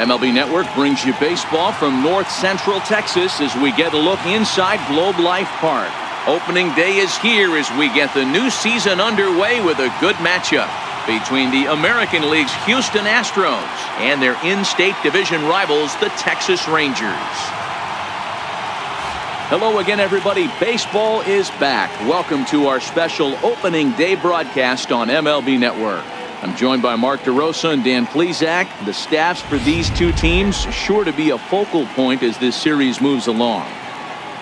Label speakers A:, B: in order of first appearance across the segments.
A: MLB Network brings you baseball from North Central Texas as we get a look inside Globe Life Park. Opening day is here as we get the new season underway with a good matchup between the American League's Houston Astros and their in-state division rivals, the Texas Rangers. Hello again, everybody. Baseball is back. Welcome to our special opening day broadcast on MLB Network. I'm joined by Mark DeRosa and Dan Plesac. The staffs for these two teams sure to be a focal point as this series moves along.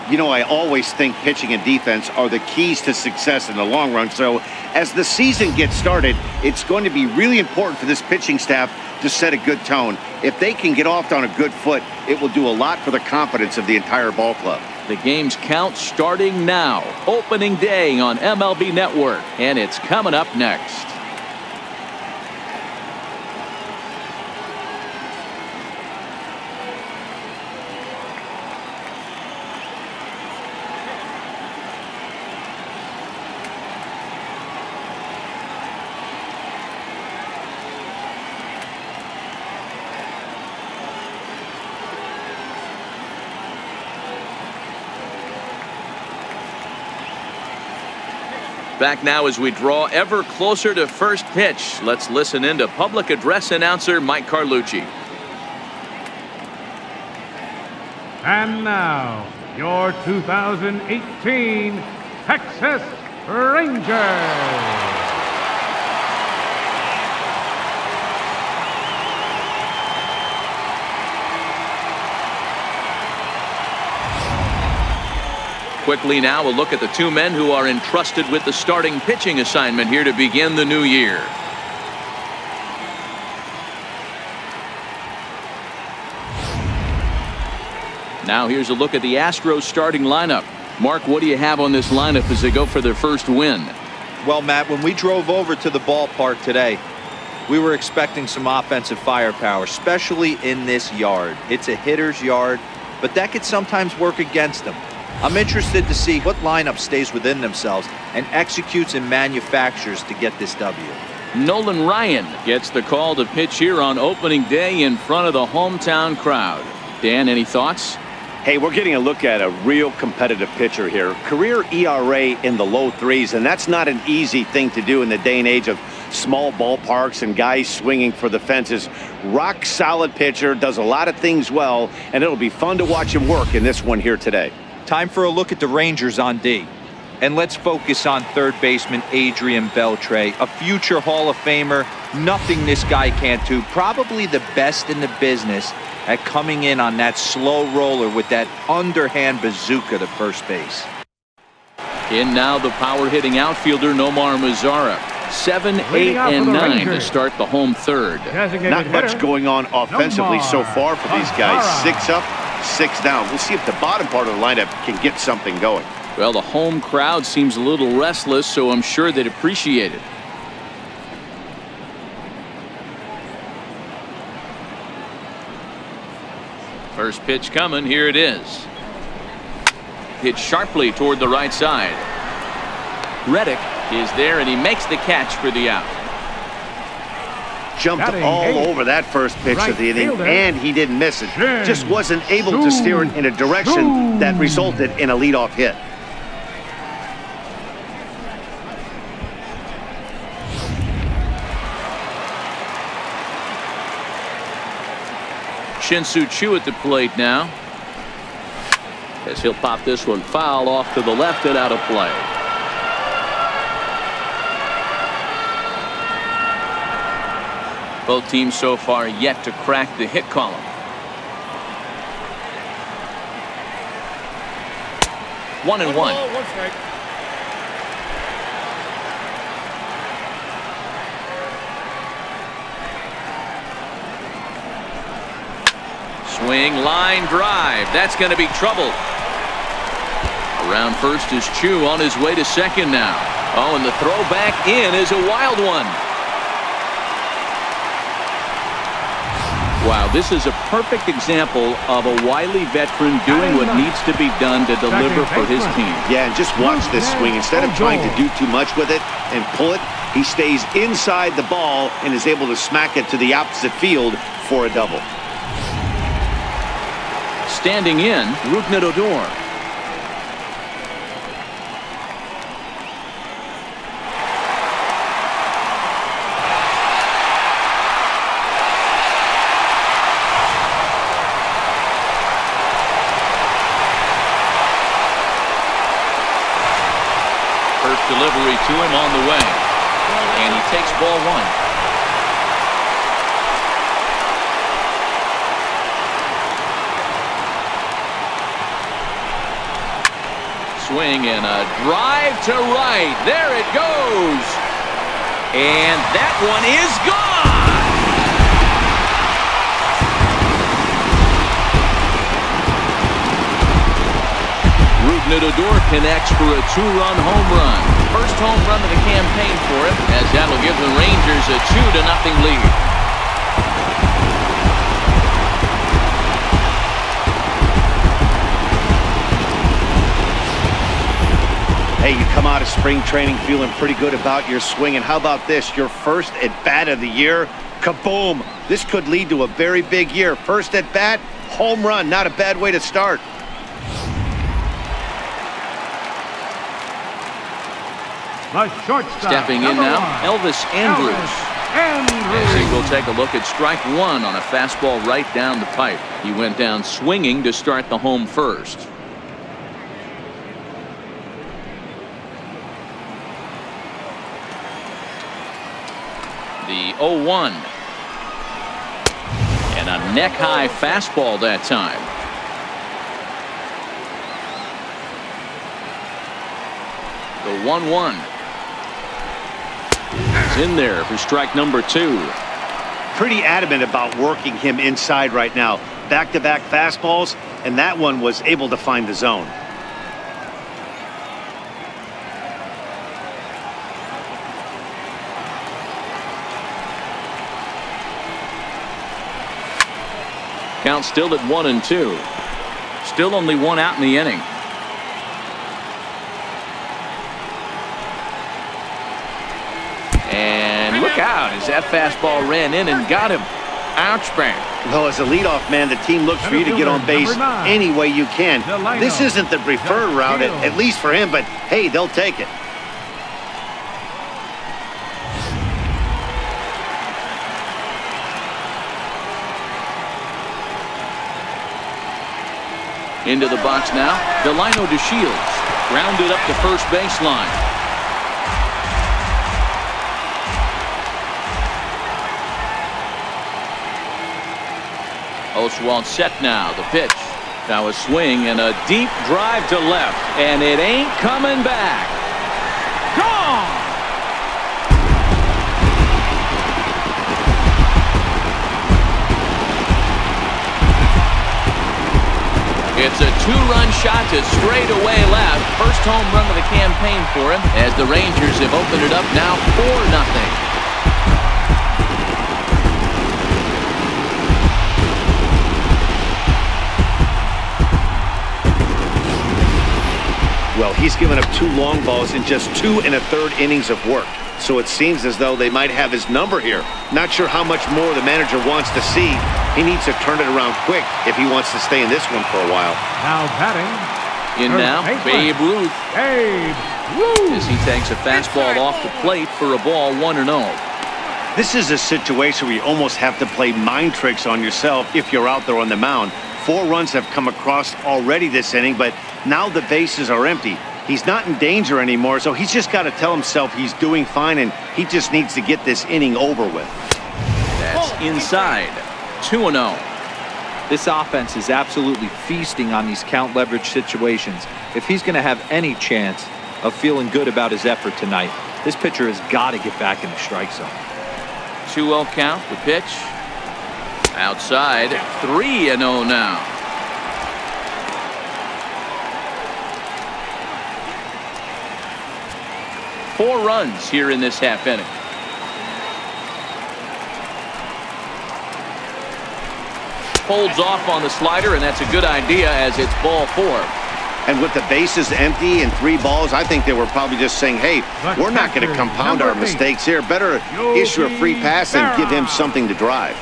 B: You know, I always think pitching and defense are the keys to success in the long run. So as the season gets started, it's going to be really important for this pitching staff to set a good tone. If they can get off on a good foot, it will do a lot for the confidence of the entire ball club.
A: The game's count starting now. Opening day on MLB Network, and it's coming up next. Back now as we draw ever closer to first pitch. Let's listen in to public address announcer Mike Carlucci.
C: And now, your 2018 Texas Rangers.
A: Quickly now, a look at the two men who are entrusted with the starting pitching assignment here to begin the new year. Now here's a look at the Astros starting lineup. Mark, what do you have on this lineup as they go for their first win?
D: Well, Matt, when we drove over to the ballpark today, we were expecting some offensive firepower, especially in this yard. It's a hitter's yard, but that could sometimes work against them. I'm interested to see what lineup stays within themselves and executes and manufactures to get this W.
A: Nolan Ryan gets the call to pitch here on opening day in front of the hometown crowd. Dan, any thoughts?
B: Hey, we're getting a look at a real competitive pitcher here. Career ERA in the low threes, and that's not an easy thing to do in the day and age of small ballparks and guys swinging for the fences. Rock solid pitcher, does a lot of things well, and it'll be fun to watch him work in this one here today.
D: Time for a look at the Rangers on D. And let's focus on third baseman Adrian Beltre, a future Hall of Famer. Nothing this guy can't do. Probably the best in the business at coming in on that slow roller with that underhand bazooka to first base.
A: In now the power-hitting outfielder Nomar Mazara. 7, 8, and 9 to start the home third.
B: Not much going on offensively so far for these guys. 6 up, 6 down. We'll see if the bottom part of the lineup can get something going.
A: Well, the home crowd seems a little restless, so I'm sure they'd appreciate it. First pitch coming. Here it is. Hit sharply toward the right side. Reddick is there, and he makes the catch for the out.
B: Jumped all over that first pitch of the inning, and he didn't miss it. Just wasn't able to steer it in a direction that resulted in a leadoff hit.
A: Shin-Soo Choo at the plate now, as he'll pop this one foul off to the left and out of play. Both teams so far yet to crack the hit column. One and one. Swing, line drive. That's going to be trouble. Around first is Choo on his way to second now. Oh, and the throw back in is a wild one. Wow, this is a perfect example of a wily veteran doing what needs to be done to deliver for his team.
B: Yeah, and just watch this swing. Instead of trying to do too much with it and pull it, he stays inside the ball and is able to smack it to the opposite field for a double.
A: standing in, Odor. First delivery to him on the way, and he takes ball one. Swing and a drive to right. There it goes. And that one is gone. Odor connects for a two-run home run. First home run of the campaign for him, as that'll give the Rangers a 2-0 lead.
B: Hey, you come out of spring training feeling pretty good about your swing, and how about this? Your first at-bat of the year, kaboom! This could lead to a very big year. First at-bat, home run, not a bad way to start.
C: The shortstop.
A: Stepping in now, Elvis Andrews. As he will take a look at strike one on a fastball right down the pipe. He went down swinging to start the home first. The 0-1. And a neck-high fastball that time. The 1-1. He's in there for strike number two.
B: Pretty adamant about working him inside right now. Back-to-back fastballs, and that one was able to find the zone.
A: Count still at 1-2. Still only one out in the inning. And look out as that fastball ran in and got him. Ouch, bang.
B: Well, as a leadoff man, the team looks for you to get on base any way you can. This isn't the preferred route, at least for him, but hey, they'll take it.
A: Into the box now, Delino DeShields. Grounded up to first baseline. Oswalt set now. The pitch. Now a swing and a deep drive to left. And it ain't coming back. Gone! It's a two-run shot to straightaway left. First home run of the campaign for him as the Rangers have opened it up now 4-0.
B: Well, he's given up 2 long balls in just 2 1/3 innings of work. So it seems as though they might have his number here. Not sure how much more the manager wants to see. He needs to turn it around quick if he wants to stay in this one for a while.
C: Now batting.
A: In now, Babe Ruth.
C: Babe Ruth.
A: As he takes a fastball off the plate for a ball 1-0.
B: This is a situation where you almost have to play mind tricks on yourself if you're out there on the mound. 4 runs have come across already this inning, but now the bases are empty. He's not in danger anymore, so he's just got to tell himself he's doing fine, and he just needs to get this inning over with.
A: That's inside. 2-0.
D: This offense is absolutely feasting on these count leverage situations. If he's going to have any chance of feeling good about his effort tonight, this pitcher has got to get back in the strike zone.
A: 2-0 count. The pitch. Outside. 3-0 now. Four runs here in this half inning. Holds off on the slider, and that's a good idea as it's ball 4.
B: And with the bases empty and 3 balls, I think they were probably just saying, hey, we're not going to compound our mistakes here. Better issue a free pass and give him something to drive.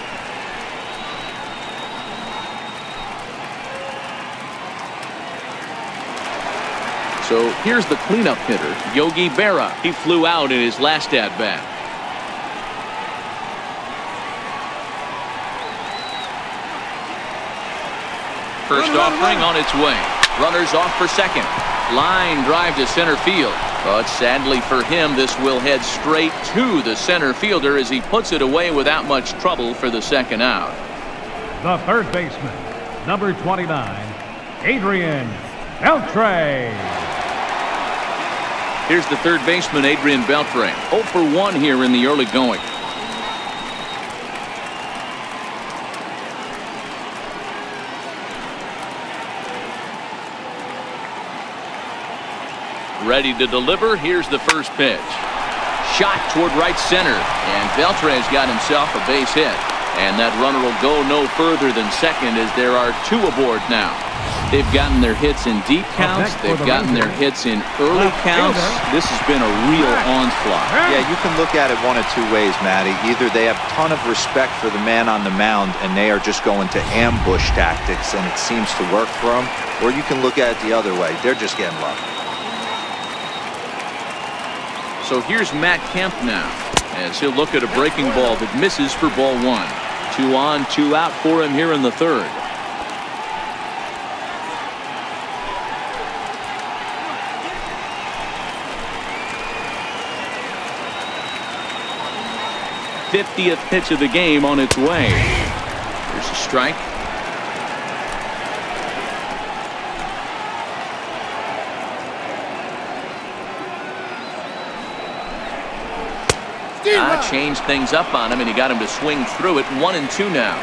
A: So here's the cleanup hitter, Yogi Berra. He flew out in his last at-bat. First offering on its way. Runners off for second. Line drive to center field. But sadly for him, this will head straight to the center fielder as he puts it away without much trouble for the second out.
C: The third baseman, number 29, Adrian Beltre.
A: Here's the third baseman, Adrian Beltre. 0 for 1 here in the early going. Ready to deliver. Here's the first pitch. Shot toward right center. And Beltre has got himself a base hit. And that runner will go no further than second as there are 2 aboard now. They've gotten their hits in deep counts. They've gotten their hits in early counts. This has been a real onslaught.
D: Yeah, you can look at it one of 2 ways, Matty. Either they have a ton of respect for the man on the mound and they are just going to ambush tactics and it seems to work for them. Or you can look at it the other way. They're just getting lucky.
A: So here's Matt Kemp now as he'll look at a breaking ball that misses for ball 1. 2 on, 2 out for him here in the third. '50th pitch of the game on its way. Here's a strike. Changed things up on him and he got him to swing through it. 1-2 now.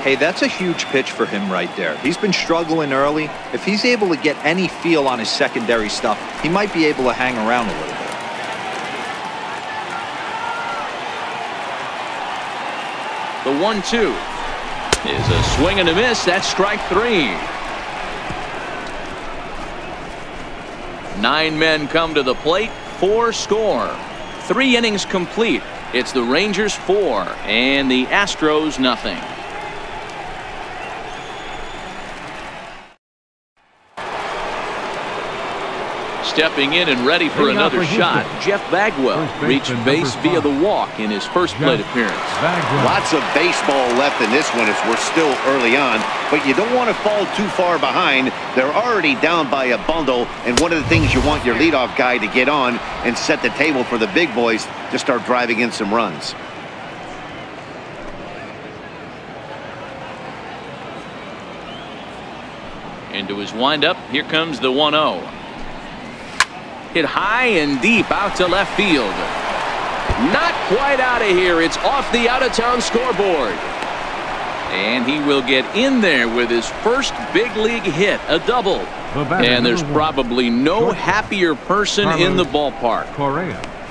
D: Hey, that's a huge pitch for him right there. He's been struggling early. If he's able to get any feel on his secondary stuff, he might be able to hang around a little bit.
A: The 1-2 is a swing and a miss. That's strike 3. 9 men come to the plate. 4 score. 3 innings complete. It's the Rangers 4 and the Astros nothing. Stepping in and ready for another shot, Jeff Bagwell reached base via the walk in his first plate appearance.
B: Lots of baseball left in this one as we're still early on, but you don't want to fall too far behind. They're already down by a bundle, and one of the things you want your leadoff guy to get on and set the table for the big boys to start driving in some runs.
A: Into his windup, here comes the 1-0. Hit high and deep out to left field. Not quite out of here. It's off the out-of-town scoreboard. And he will get in there with his first big league hit, a double. And there's probably no happier person in the ballpark.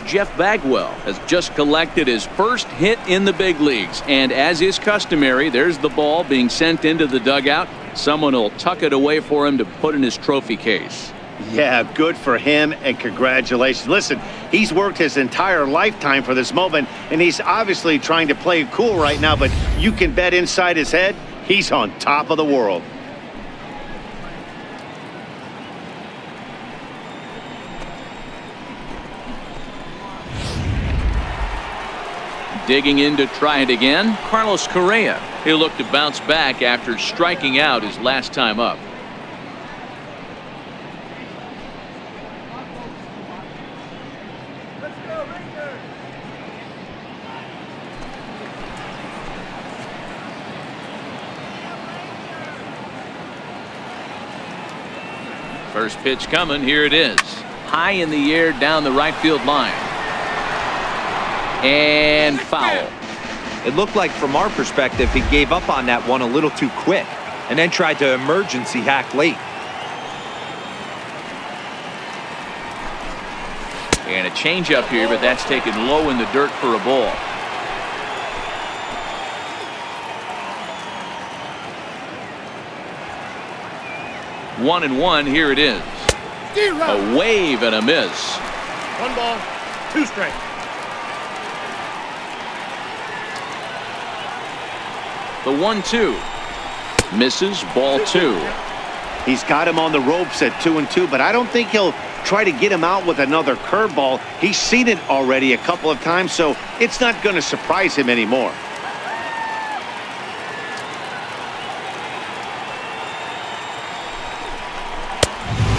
A: Jeff Bagwell has just collected his first hit in the big leagues. And as is customary, there's the ball being sent into the dugout. Someone will tuck it away for him to put in his trophy case.
B: Yeah, good for him and congratulations. Listen, he's worked his entire lifetime for this moment, and he's obviously trying to play it cool right now, but you can bet inside his head, he's on top of the world.
A: Digging in to try it again, Carlos Correa. He'll look to bounce back after striking out his last time up. First pitch coming. Here it is. High in the air down the right field line. And foul.
D: It looked like from our perspective he gave up on that one a little too quick and then tried to emergency hack late.
A: And a changeup here, but that's taken low in the dirt for a ball. One and one. Here it is. A wave and a miss.
E: 1 ball, 2 strikes.
A: The 1-2 misses. Ball 2.
B: He's got him on the ropes at 2-2, but I don't think he'll try to get him out with another curveball. He's seen it already a couple of times, so it's not going to surprise him anymore.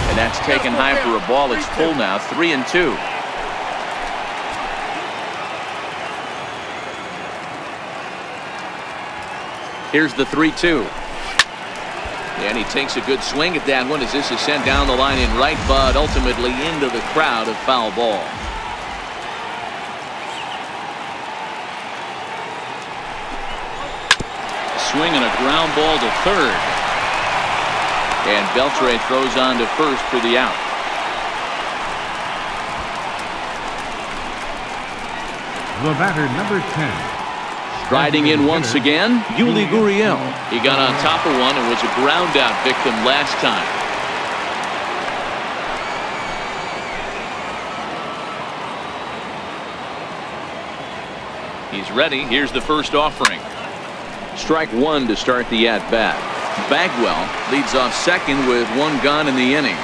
A: And that's taken high for a ball. It's full now, 3-2. Here's the 3-2. And he takes a good swing at that one as this is sent down the line in right, but ultimately into the crowd of foul ball. Swing and a ground ball to third. And Beltre throws on to first for the out.
C: The batter, number 10.
A: Riding in once again, Yuli Gurriel. He got on top of one and was a ground out victim last time. He's ready. Here's the first offering. Strike one to start the at-bat. Bagwell leads off second with one gone in the inning.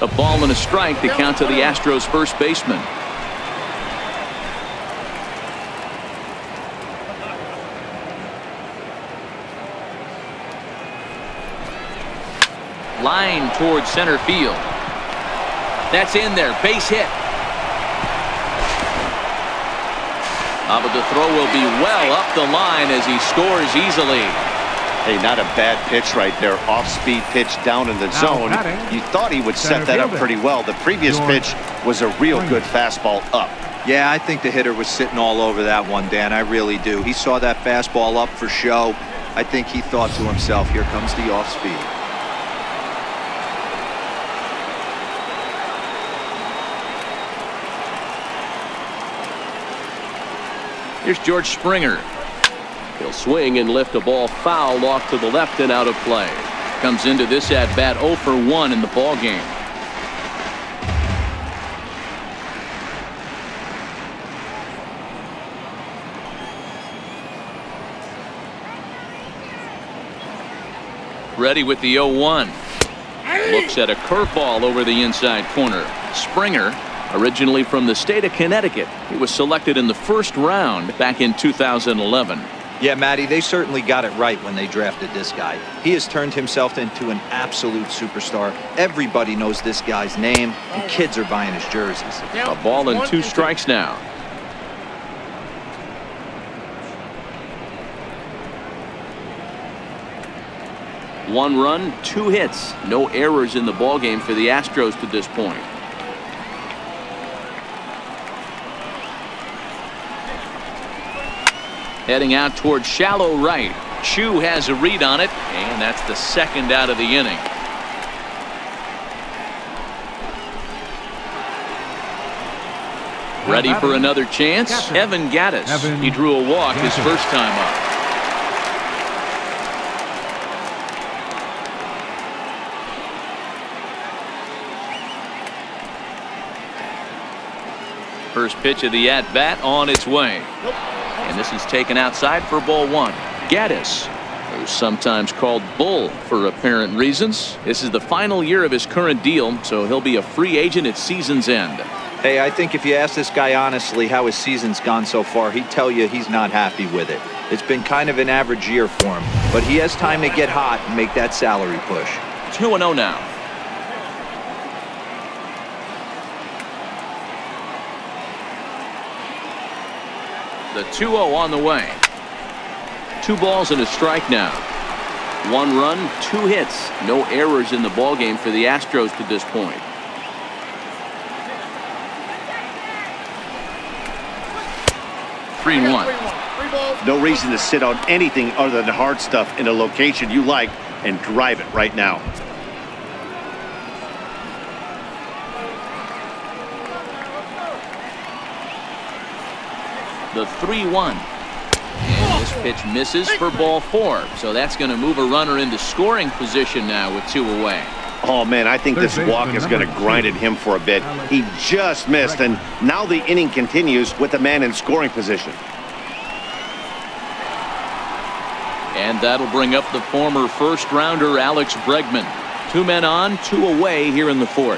A: A ball and a strike to count to the Astros first baseman. Line towards center field. That's in there. Base hit. But the throw will be well up the line as he scores easily.
B: Hey, not a bad pitch right there. Off-speed pitch down in the zone. You thought he would set that up pretty well. The previous pitch was a real good fastball up.
D: Yeah, I think the hitter was sitting all over that one, Dan. I really do. He saw that fastball up for show. I think he thought to himself, here comes the off-speed.
A: Here's George Springer. He'll swing and lift a ball foul off to the left and out of play. Comes into this at bat 0 for 1 in the ball game. Ready with the 0-1. Looks at a curveball over the inside corner. Springer, originally from the state of Connecticut, he was selected in the first round back in 2011.
D: Yeah, Matty, they certainly got it right when they drafted this guy. He has turned himself into an absolute superstar. Everybody knows this guy's name, and kids are buying his jerseys.
A: A ball and 2 strikes now. One run, 2 hits. No errors in the ballgame for the Astros to this point. Heading out towards shallow right. Chu has a read on it, and that's the second out of the inning. Ready for another chance? Evan Gattis. He drew a walk his first time up. First pitch of the at-bat on its way. And this is taken outside for ball 1. Gattis, who's sometimes called Bull for apparent reasons. This is the final year of his current deal, so he'll be a free agent at season's end.
D: Hey, I think if you ask this guy honestly how his season's gone so far, he'd tell you he's not happy with it. It's been kind of an average year for him, but he has time to get hot and make that salary push.
A: 2-0 now. The 2-0 on the way. 2 balls and a strike now. 1 run, 2 hits. No errors in the ballgame for the Astros to this point. Three and 1.
B: No reason to sit on anything other than the hard stuff in a location you like and drive it right now.
A: The 3-1. And this pitch misses for ball 4. So that's going to move a runner into scoring position now with 2 away.
B: Oh, man, I think this walk is going to grind at him for a bit. He just missed, and now the inning continues with the man in scoring position.
A: And that'll bring up the former first-rounder Alex Bregman. 2 men on, 2 away here in the 4th.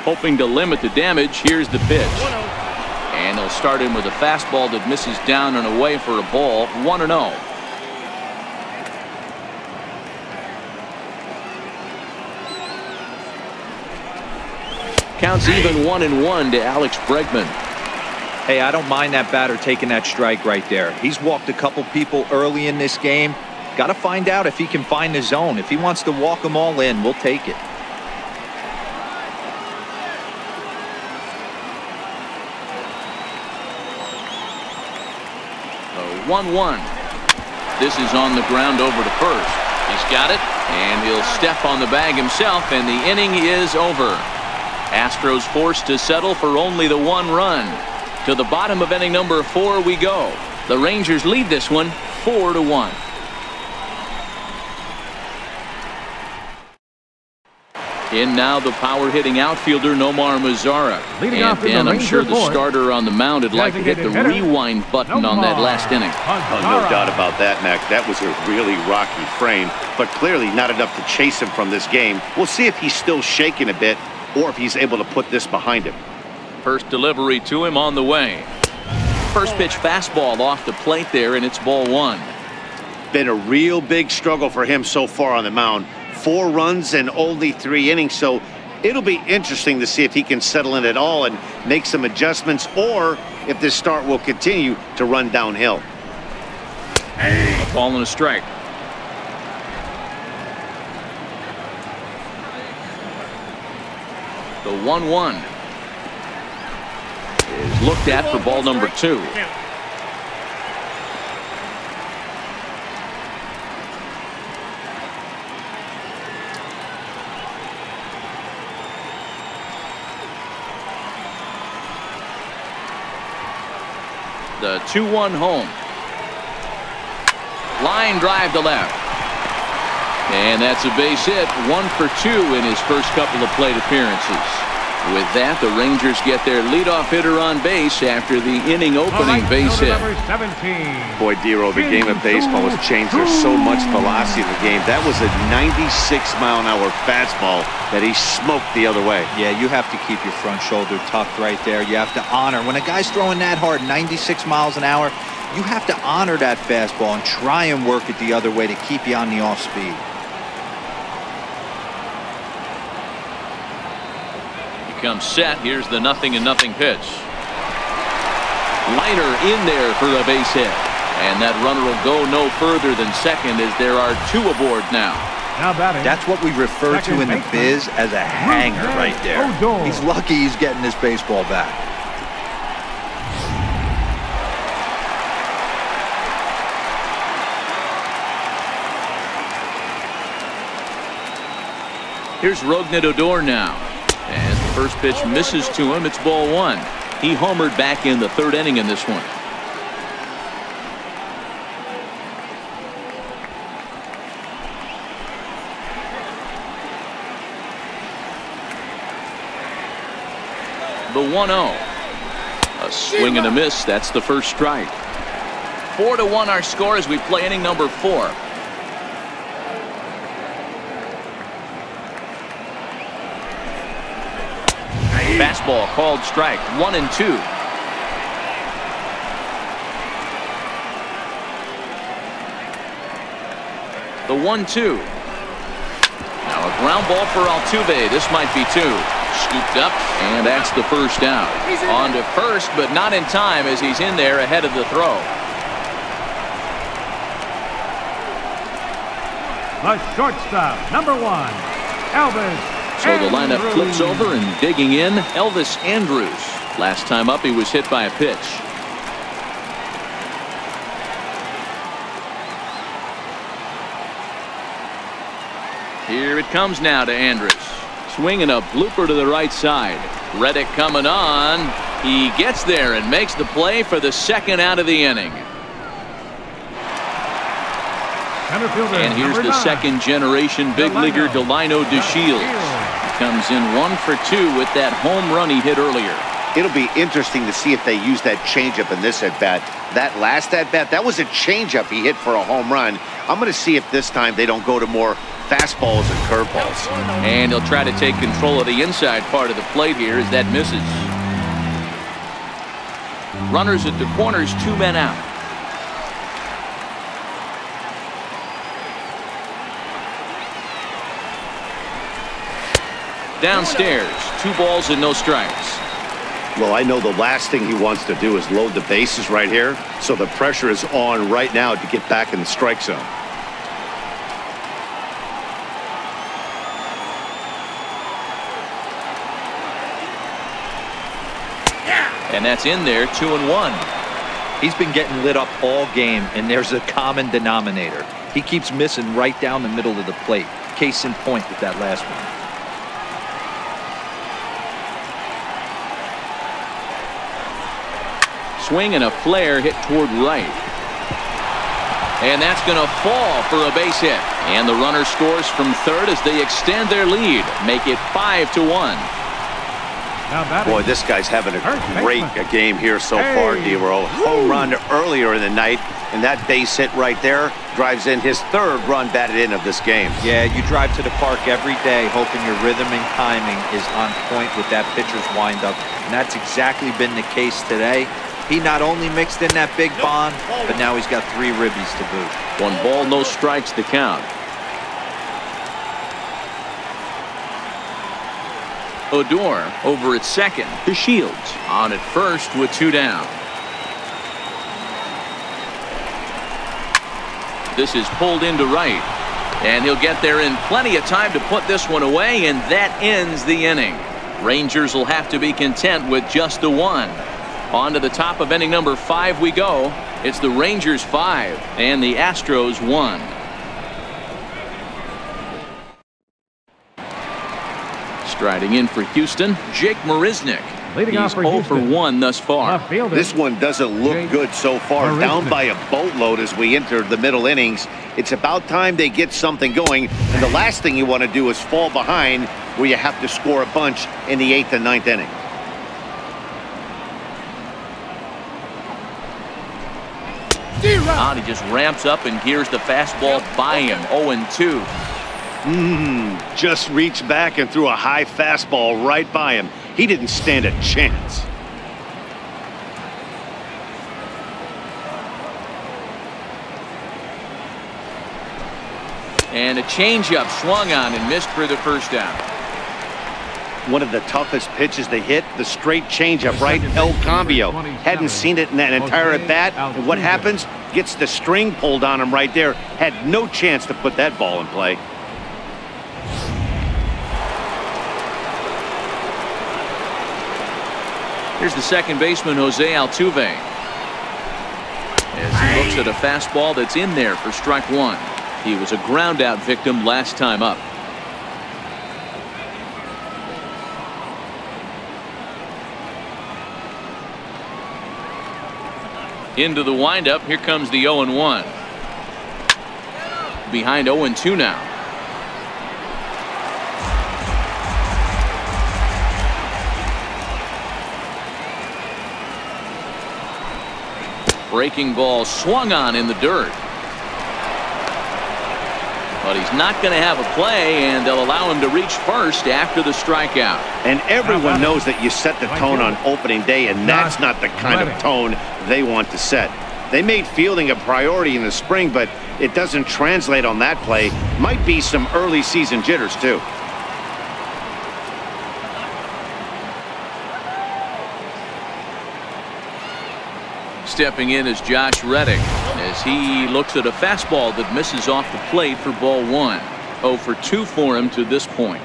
A: Hoping to limit the damage, here's the pitch. And they'll start in with a fastball that misses down and away for a ball. 1-0. Counts even 1-1 to Alex Bregman.
D: Hey, I don't mind that batter taking that strike right there. He's walked a couple people early in this game. Got to find out if he can find the zone. If he wants to walk them all in, we'll take it.
A: The 1-1. This is on the ground over to first. He's got it, and he'll step on the bag himself, and the inning is over. Astros forced to settle for only the 1 run. To the bottom of inning number 4 we go. The Rangers lead this one 4-1. In now the power-hitting outfielder Nomar Mazara. And I'm sure the starter on the mound would like to hit the rewind button on that last inning.
B: Oh, no doubt about that, Mac. That was a really rocky frame, but clearly not enough to chase him from this game. We'll see if he's still shaking a bit or if he's able to put this behind him.
A: First delivery to him on the way. First pitch fastball off the plate there, and it's ball 1.
B: Been a real big struggle for him so far on the mound. 4 runs and only 3 innings, so it'll be interesting to see if he can settle in at all and make some adjustments, or if this start will continue to run downhill.
A: A ball and a strike. The 1-1 is looked at for ball number 2. The 2-1 home. Line drive to left. And that's a base hit. 1 for 2 in his first couple of plate appearances. With that, the Rangers get their leadoff hitter on base after the inning opening base hit.
B: Boy, Dero, the game of baseball has changed. There's so much velocity in the game. That was a 96-mile-an-hour fastball that he smoked the other way.
D: Yeah, you have to keep your front shoulder tucked right there. You have to honor. When a guy's throwing that hard, 96 miles an hour, you have to honor that fastball and try and work it the other way to keep you on the off speed.
A: Comes set. Here's the 0-0 pitch. Liner in there for a base hit, and that runner will go no further than second as there are 2 aboard now.
D: That's what we refer to in the biz as a hanger right there. He's lucky he's getting this baseball back.
A: Here's Rougned Odor now. As the first pitch misses to him, it's ball 1. He homered back in the 3rd inning in this one. The 1-0. A swing and a miss. That's the first strike. 4-1 our score as we play inning number 4. Fastball called strike. 1-2. The 1-2. Now a ground ball for Altuve. This might be 2. Scooped up, and that's the first down. On to first, but not in time as he's in there ahead of the throw.
C: The shortstop, number 1, Elvis.
A: So the lineup flips over, and digging in, Elvis Andrus. Last time up, he was hit by a pitch. Here it comes now to Andrus. Swinging a blooper to the right side. Reddick coming on. He gets there and makes the play for the 2nd out of the inning. And here's the 2nd generation big leaguer Delino DeShields. comes in 1 for 2 with that home run he hit earlier.
B: It'll be interesting to see if they use that changeup in this at-bat. That last at-bat, that was a changeup he hit for a home run. I'm going to see if this time they don't go to more fastballs and curveballs.
A: And he'll try to take control of the inside part of the plate here as that misses. Runners at the corners, 2 men out. Downstairs, 2 balls and no strikes.
B: Well, I know the last thing he wants to do is load the bases right here, so the pressure is on right now to get back in the strike zone.
A: And that's in there, 2-1.
D: He's been getting lit up all game, and there's a common denominator. He keeps missing right down the middle of the plate. Case in point with that last one.
A: Swing and a flare hit toward right. And that's going to fall for a base hit. And the runner scores from third as they extend their lead. Make it 5-1.
B: Boy, this guy's having a great game here so far, D-Roll. Home run earlier in the night, and that base hit right there drives in his 3rd run batted in of this game.
D: Yeah, you drive to the park every day hoping your rhythm and timing is on point with that pitcher's windup, and that's exactly been the case today. He not only mixed in that big bond, but now he's got 3 ribbies to boot.
A: 1 ball, no strikes to count. Odor over at second to Shields. On at first with 2 down. This is pulled into right. And he'll get there in plenty of time to put this one away, and that ends the inning. Rangers will have to be content with just a 1. On to the top of inning number 5 we go. It's the Rangers 5 and the Astros 1. Striding in for Houston, Jake Marisnick. He's 0 for 1 thus far.
B: This one doesn't look good so far. Down by a boatload as we enter the middle innings. It's about time they get something going, and the last thing you want to do is fall behind where you have to score a bunch in the 8th and 9th inning.
A: On, he just ramps up and here's the fastball by him. 0-2.
B: Just reached back and threw a high fastball right by him. He didn't stand a chance.
A: And a changeup swung on and missed for the first down.
B: One of the toughest pitches to hit, the straight changeup, right? El Cambio. Hadn't seen it in that entire at-bat. And what happens? Gets the string pulled on him right there. Had no chance to put that ball in play.
A: Here's the second baseman, Jose Altuve. As he looks at a fastball that's in there for strike 1. He was a ground out victim last time up. Into the windup. Here comes the 0-1. Behind 0-2 now. Breaking ball swung on in the dirt. But he's not going to have a play, and they'll allow him to reach first after the strikeout.
B: And everyone knows that you set the tone on opening day, and that's not the kind of tone they want to set. They made fielding a priority in the spring, but it doesn't translate on that play. Might be some early season jitters, too.
A: Stepping in is Josh Reddick as he looks at a fastball that misses off the plate for ball 1. 0 for 2 for him to this point.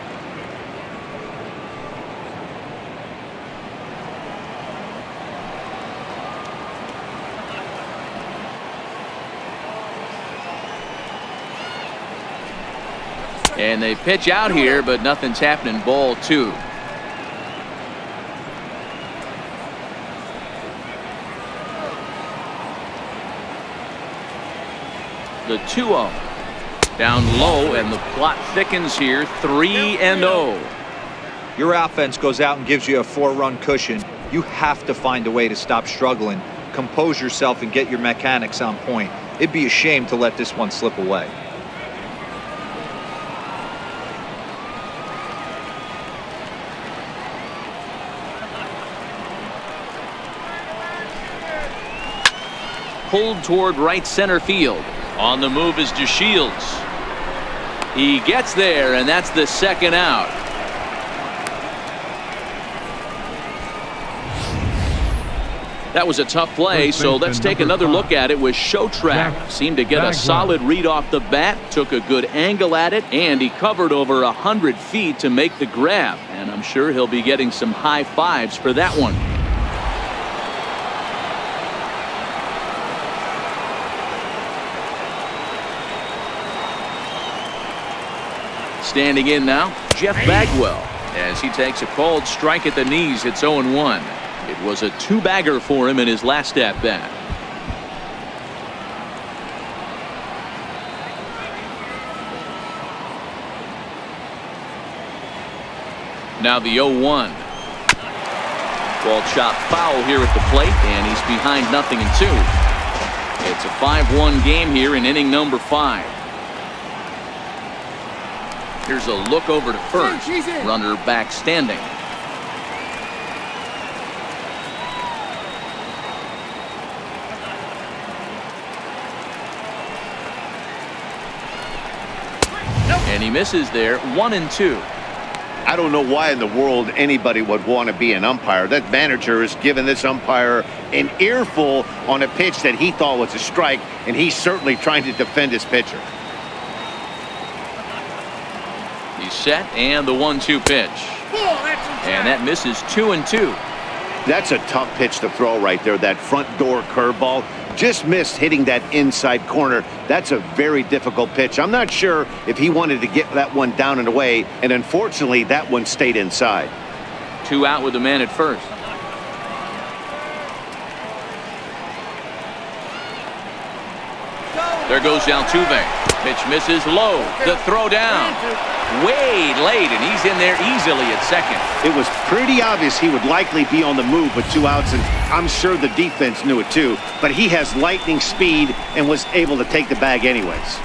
A: And they pitch out here, but nothing's happening. Ball 2. The 2-0 down low, and the plot thickens here. 3-0.
D: Your offense goes out and gives you a 4-run cushion. You have to find a way to stop struggling, compose yourself, and get your mechanics on point. It'd be a shame to let this one slip away.
A: Pulled toward right center field. On the move is DeShields. He gets there, and that's the second out. That was a tough play, so let's take another look at it with Show Track. Seemed to get a solid read off the bat, took a good angle at it, and he covered over 100 feet to make the grab. And I'm sure he'll be getting some high fives for that one. Standing in now, Jeff Bagwell, as he takes a called strike at the knees. It's 0-1. It was a 2-bagger for him in his last at-bat. Now the 0-1. Ball chopped foul here at the plate, and he's behind 0-2. It's a 5-1 game here in inning number 5. Here's a look over to first. Runner back standing. And he misses there. 1-2.
B: I don't know why in the world anybody would want to be an umpire. That manager has given this umpire an earful on a pitch that he thought was a strike, and he's certainly trying to defend his pitcher.
A: He's set, and the 1-2 pitch. And that misses. 2-2.
B: That's a tough pitch to throw right there. That front door curveball just missed hitting that inside corner. That's a very difficult pitch. I'm not sure if he wanted to get that one down and away, and unfortunately that one stayed inside.
A: 2 out with the man at first. There goes Altuve. Pitch misses low. The throw down. Way late, and he's in there easily at second.
B: It was pretty obvious he would likely be on the move with 2 outs, and I'm sure the defense knew it too. But he has lightning speed and was able to take the bag anyways.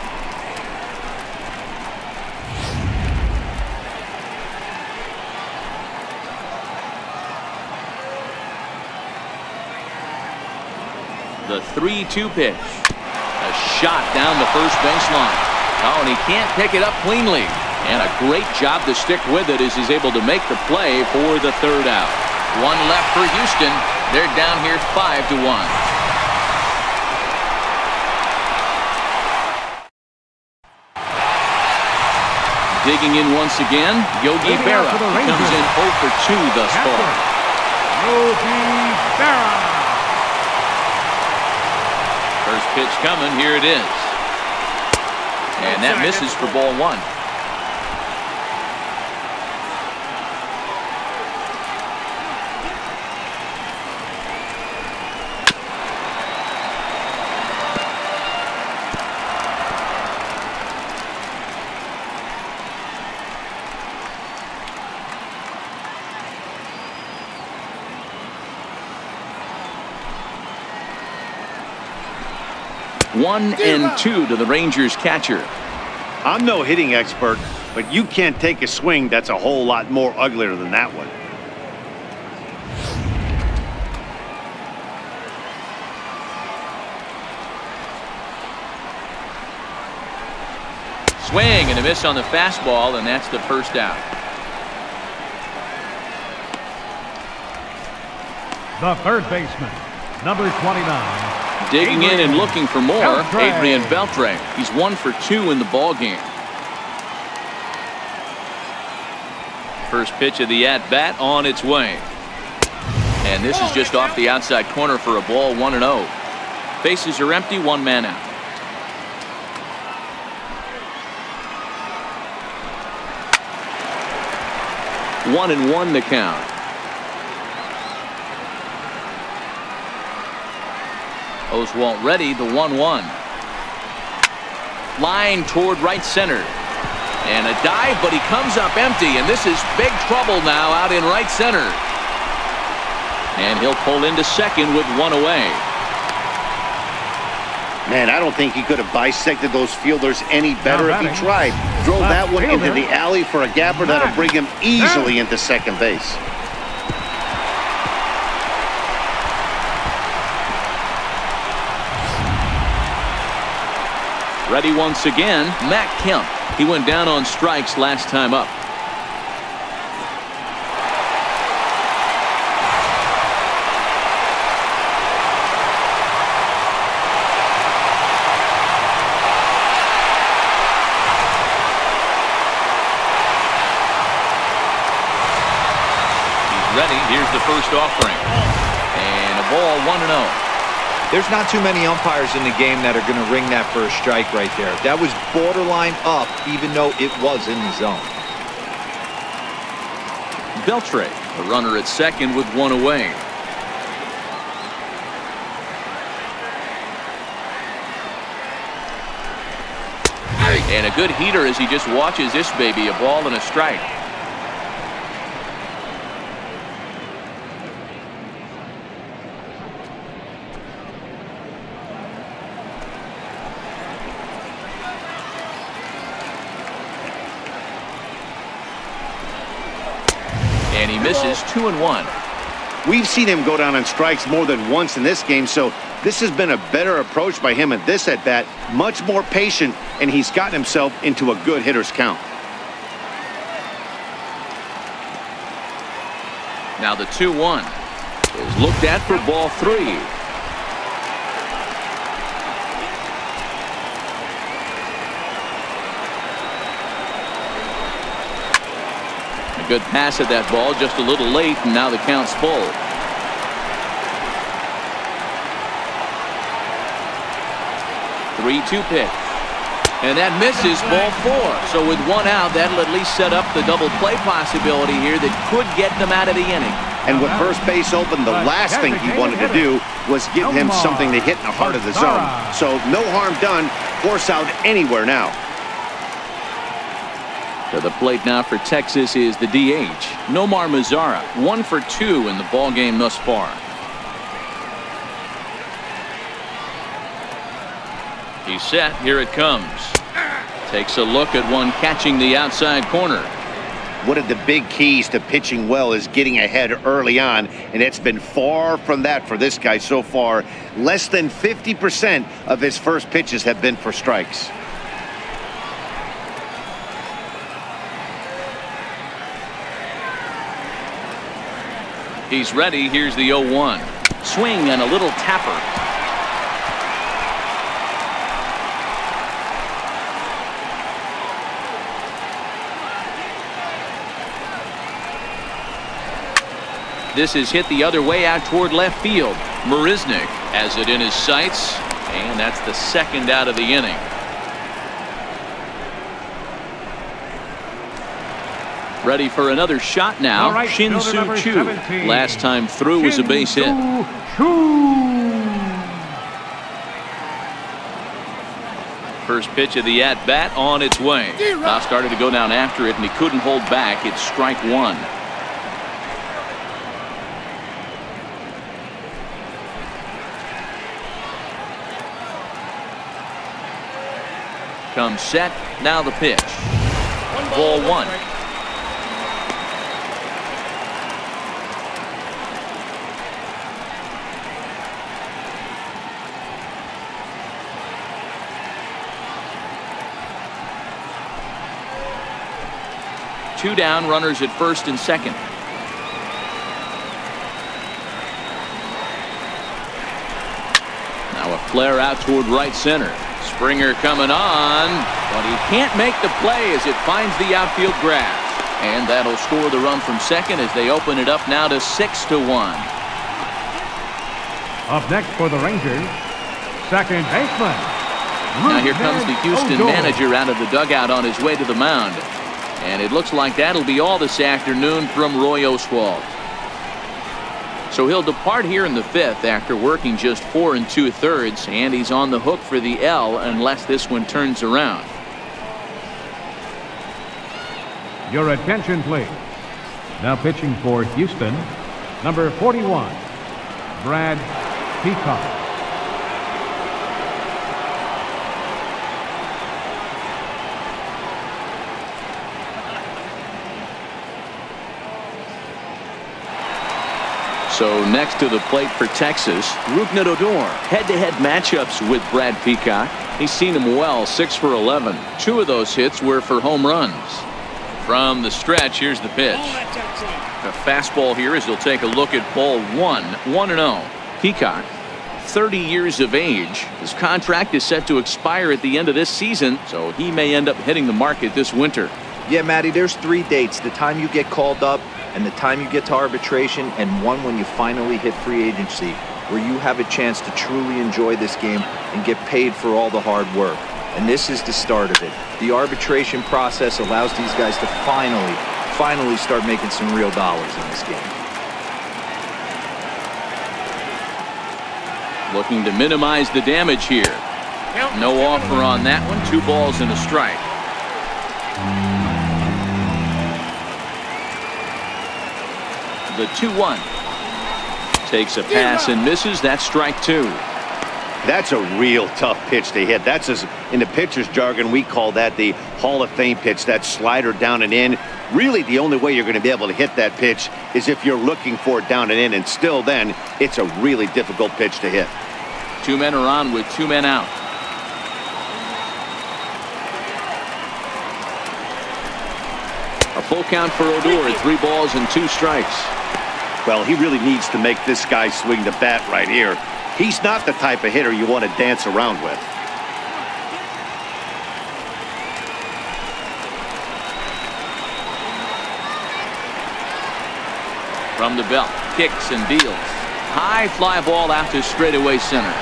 A: The 3-2 pitch. A shot down the first baseline. Oh, and he can't pick it up cleanly. And a great job to stick with it as he's able to make the play for the 3rd out. 1 left for Houston. They're down here 5-1. Digging in once again, Yogi Berra comes in 0 for 2 thus far.
C: Yogi Berra.
A: First pitch coming. Here it is. And that misses for ball 1. One and 2 to the Rangers catcher.
B: I'm no hitting expert, but you can't take a swing that's a whole lot more uglier than that one.
A: Swing and a miss on the fastball, and that's the first out.
C: The 3rd baseman, number 29.
A: Digging in and looking for more, Adrian Beltre. He's 1 for 2 in the ball game. First pitch of the at-bat on its way. And this is just off the outside corner for a ball. 1-0. Bases are empty. 1 man out. One and 1 to count. Oswalt ready, the 1-1. Line toward right center. And a dive, but he comes up empty, and this is big trouble now out in right center. And he'll pull into second with one away.
B: Man, I don't think he could have bisected those fielders any better if he tried. Drove that one into the alley for a gapper that'll bring him easily into second base.
A: Ready once again, Matt Kemp. He went down on strikes last time up. He's ready. Here's the first offering. And a ball, 1-0.
D: There's not too many umpires in the game that are going to ring that first strike right there. That was borderline up, even though it was in the zone.
A: Beltre, a runner at second with one away. And a good heater as he just watches this baby, a ball and a strike. And he misses 2-1.
B: We've seen him go down on strikes more than once in this game, so this has been a better approach by him at this at-bat. Much more patient, and he's gotten himself into a good hitter's count.
A: Now the 2-1 is looked at for ball 3. Good pass at that ball, just a little late, and now the count's full. Three-two pitch. And that misses, ball 4. So with one out, that'll at least set up the double play possibility here that could get them out of the inning.
B: And with first base open, the last thing he wanted to do was give him something to hit in the heart of the zone. So no harm done. Force out anywhere now.
A: To the plate now for Texas is the DH, Nomar Mazara, 1 for 2 in the ball game thus far. He's set. Here it comes. Takes a look at one catching the outside corner.
B: One of the big keys to pitching well is getting ahead early on, and it's been far from that for this guy so far. Less than 50% of his first pitches have been for strikes.
A: He's ready. Here's the 0-1. Swing and a little tapper. This is hit the other way out toward left field. Marisnick has it in his sights, and that's the second out of the inning. Ready for another shot now.
C: Right,
A: Shin-Soo Choo. Last time through was a base hit. First pitch of the at-bat on its way. Now started to go down after it, and he couldn't hold back. It's strike 1. Comes set. Now the pitch. Ball 1. Two down, runners at first and second. Now a flare out toward right center. Springer coming on, but he can't make the play as it finds the outfield grass. And that'll score the run from second as they open it up now to 6-1.
C: Up next for the Rangers, second baseman.
A: Now here comes the Houston manager out of the dugout on his way to the mound. And it looks like that'll be all this afternoon from Roy Oswalt. So he'll depart here in the 5th after working just 4 2/3, and he's on the hook for the L unless this one turns around.
C: Your attention, please. Now pitching for Houston, number 41, Brad Peacock.
A: So next to the plate for Texas, Rougned Odor. Head-to-head matchups with Brad Peacock. He's seen him well, 6 for 11. 2 of those hits were for home runs. From the stretch, here's the pitch. A fastball here as he'll take a look at ball 1, 1-0. Peacock, 30 years of age. His contract is set to expire at the end of this season, so he may end up hitting the market this winter.
D: Yeah, Matty, there's 3 dates. The time you get called up, and the time you get to arbitration, and one when you finally hit free agency, where you have a chance to truly enjoy this game and get paid for all the hard work. And this is the start of it. The arbitration process allows these guys to finally start making some real dollars in this game.
A: Looking to minimize the damage here. No offer on that one. 2 balls and a strike. The 2-1. Takes a pass and misses. That's strike 2.
B: That's a real tough pitch to hit. That's, as in the pitcher's jargon, we call that the Hall of Fame pitch. That slider down and in. Really, the only way you're going to be able to hit that pitch is if you're looking for it down and in. And still then, it's a really difficult pitch to hit.
A: 2 men are on with 2 men out. A full count for Odor at 3 balls and 2 strikes.
B: Well, he really needs to make this guy swing the bat right here. He's not the type of hitter you want to dance around with.
A: From the belt, kicks and deals. High fly ball out to straightaway center.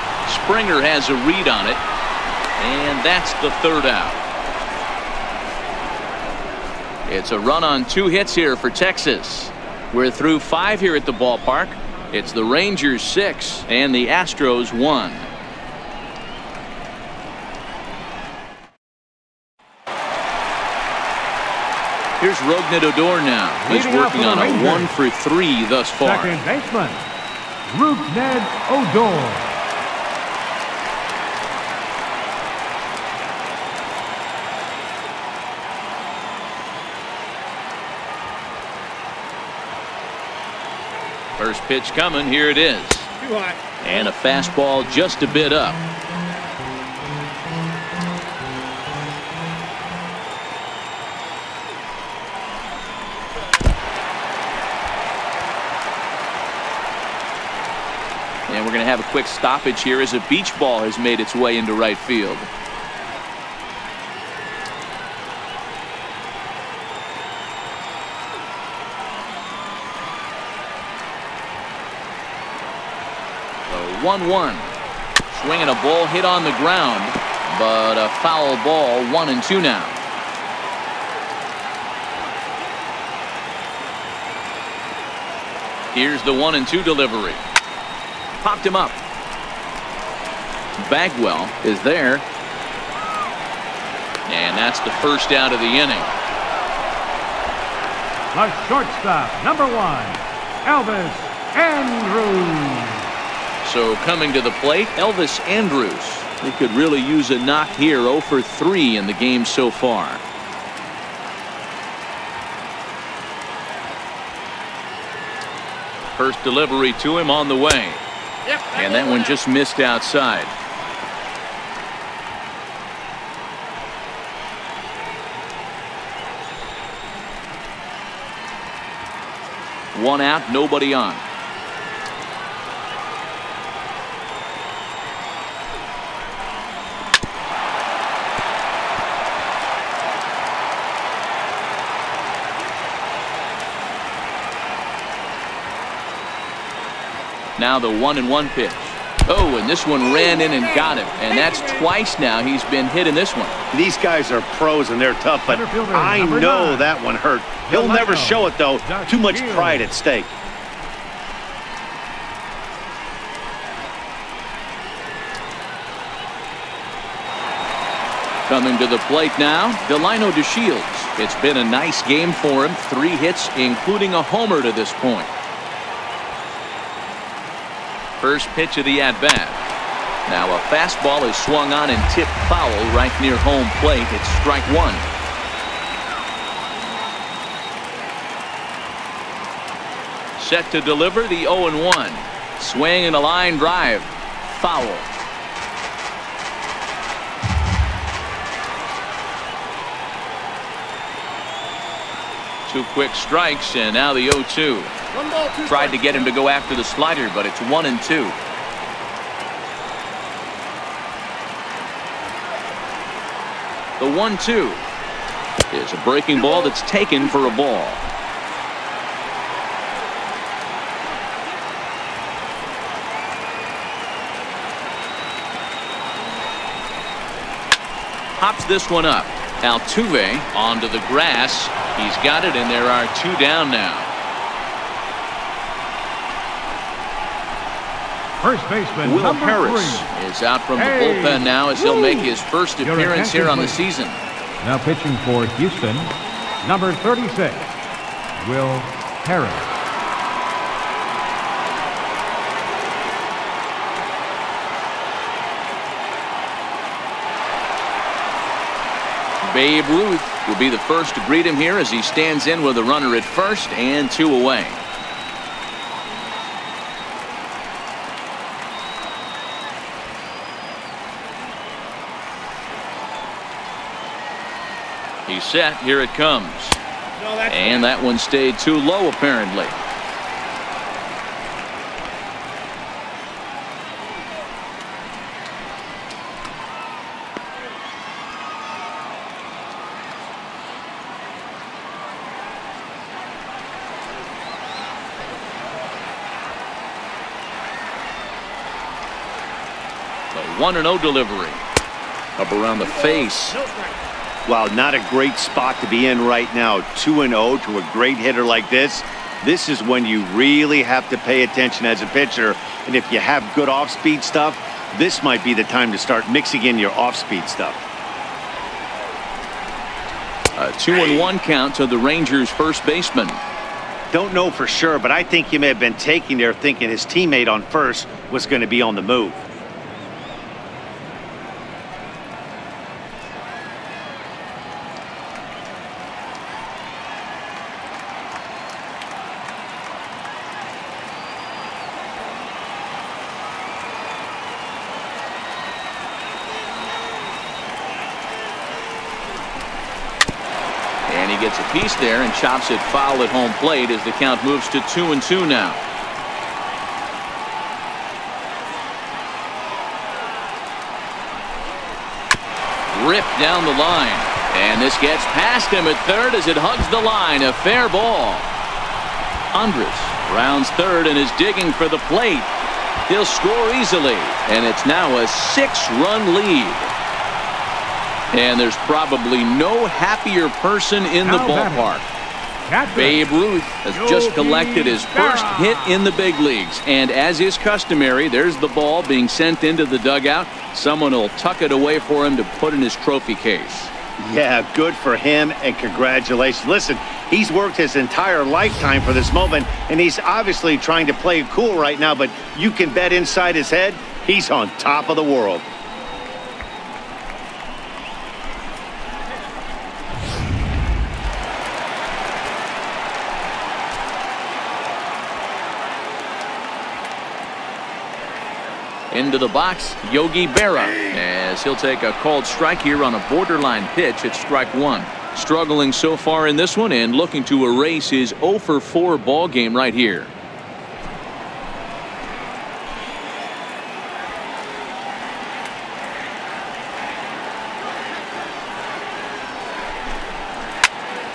A: Springer has a read on it, and that's the 3rd out. It's a run on 2 hits here for Texas. We're through 5 here at the ballpark. It's the Rangers 6 and the Astros 1. Here's Rougned Odor now. He's working on a 1 for 3 thus far.
C: Second baseman, Rougned Odor.
A: First pitch coming. Here it is. And a fastball just a bit up. And we're going to have a quick stoppage here as a beach ball has made its way into right field. So 1-1. Swinging a ball hit on the ground, but a foul ball. 1-2 now. Here's the 1-2 delivery. Popped him up. Bagwell is there. And that's the first out of the inning.
C: The shortstop, number 1, Elvis Andrus.
A: So coming to the plate, Elvis Andrus. He could really use a knock here. 0 for 3 in the game so far. First delivery to him on the way. And that one just missed outside. One out, nobody on. Now the 1-1 pitch. Oh, and this one ran in and got him. And that's twice now he's been hit in this one.
B: These guys are pros and they're tough, but I know that one hurt. He'll never show it, though. Too much pride at stake.
A: Coming to the plate now, Delino DeShields. It's been a nice game for him. 3 hits, including a homer to this point. First pitch of the at-bat. Now a fastball is swung on and tipped foul right near home plate. It's strike 1. Set to deliver the 0-1. Swing and a line drive. Foul. Two quick strikes, and now the 0-2. Tried to get him to go after the slider, but it's 1-2. The 1-2 is a breaking ball that's taken for a ball. Hops this one up. Altuve onto the grass. He's got it, and there are 2 down now.
C: First baseman
A: Will
C: number
A: Harris
C: 3
A: is out from the bullpen now as he'll make his first appearance here on the season.
C: Now pitching for Houston, number 36, Will Harris.
A: Babe Ruth will be the first to greet him here as he stands in with a runner at first and 2 away. He's set. Here it comes. And that one stayed too low, apparently. The 1-0 delivery. Up around the face.
B: Well, not a great spot to be in right now. 2-0 to a great hitter like this. This is when you really have to pay attention as a pitcher. And if you have good off-speed stuff, this might be the time to start mixing in your off-speed stuff.
A: A 2-1 count to the Rangers' first baseman.
B: Don't know for sure, but I think he may have been taking there thinking his teammate on first was going to be on the move.
A: Gets a piece there and chops it foul at home plate as the count moves to 2-2 now. Ripped down the line, and this gets past him at third as it hugs the line. A fair ball. Andres rounds third and is digging for the plate. He'll score easily, and it's now a 6-run lead. And there's probably no happier person in the ballpark. Babe Ruth has just collected his first hit in the big leagues. And as is customary, there's the ball being sent into the dugout. Someone will tuck it away for him to put in his trophy case.
B: Yeah, good for him, and congratulations. Listen, he's worked his entire lifetime for this moment, and he's obviously trying to play it cool right now, but you can bet inside his head, he's on top of the world.
A: Into the box, Yogi Berra, as he'll take a called strike here on a borderline pitch at strike 1. Struggling so far in this one and looking to erase his 0-for-4 ball game right here.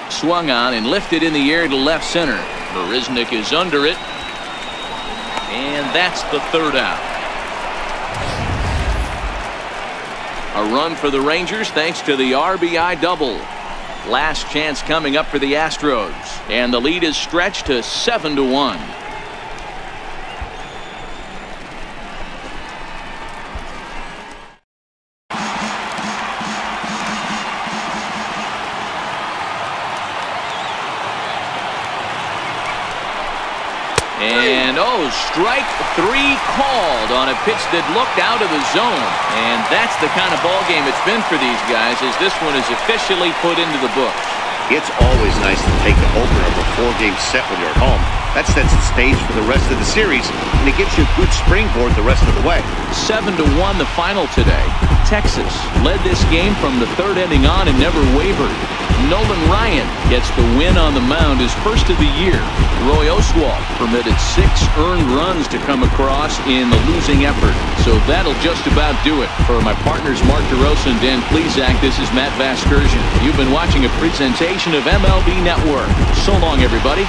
A: Swung on and lifted in the air to left center. Marisnik is under it. And that's the 3rd out. A run for the Rangers thanks to the RBI double. Last chance coming up for the Astros. And the lead is stretched to 7-1. strike 3 called on a pitch that looked out of the zone. And that's the kind of ball game it's been for these guys, as this one is officially put into the books.
B: It's always nice to take the opener of a 4-game set when you're at home. That sets the stage for the rest of the series, and it gives you a good springboard the rest of the way.
A: 7-1 the final today. Texas led this game from the 3rd inning on and never wavered. Nolan Ryan gets the win on the mound, his first of the year. Roy Oswalt permitted 6 earned runs to come across in the losing effort. So that'll just about do it. For my partners Mark DeRosa and Dan Plesac, this is Matt Vasgersian. You've been watching a presentation of MLB Network. So long, everybody.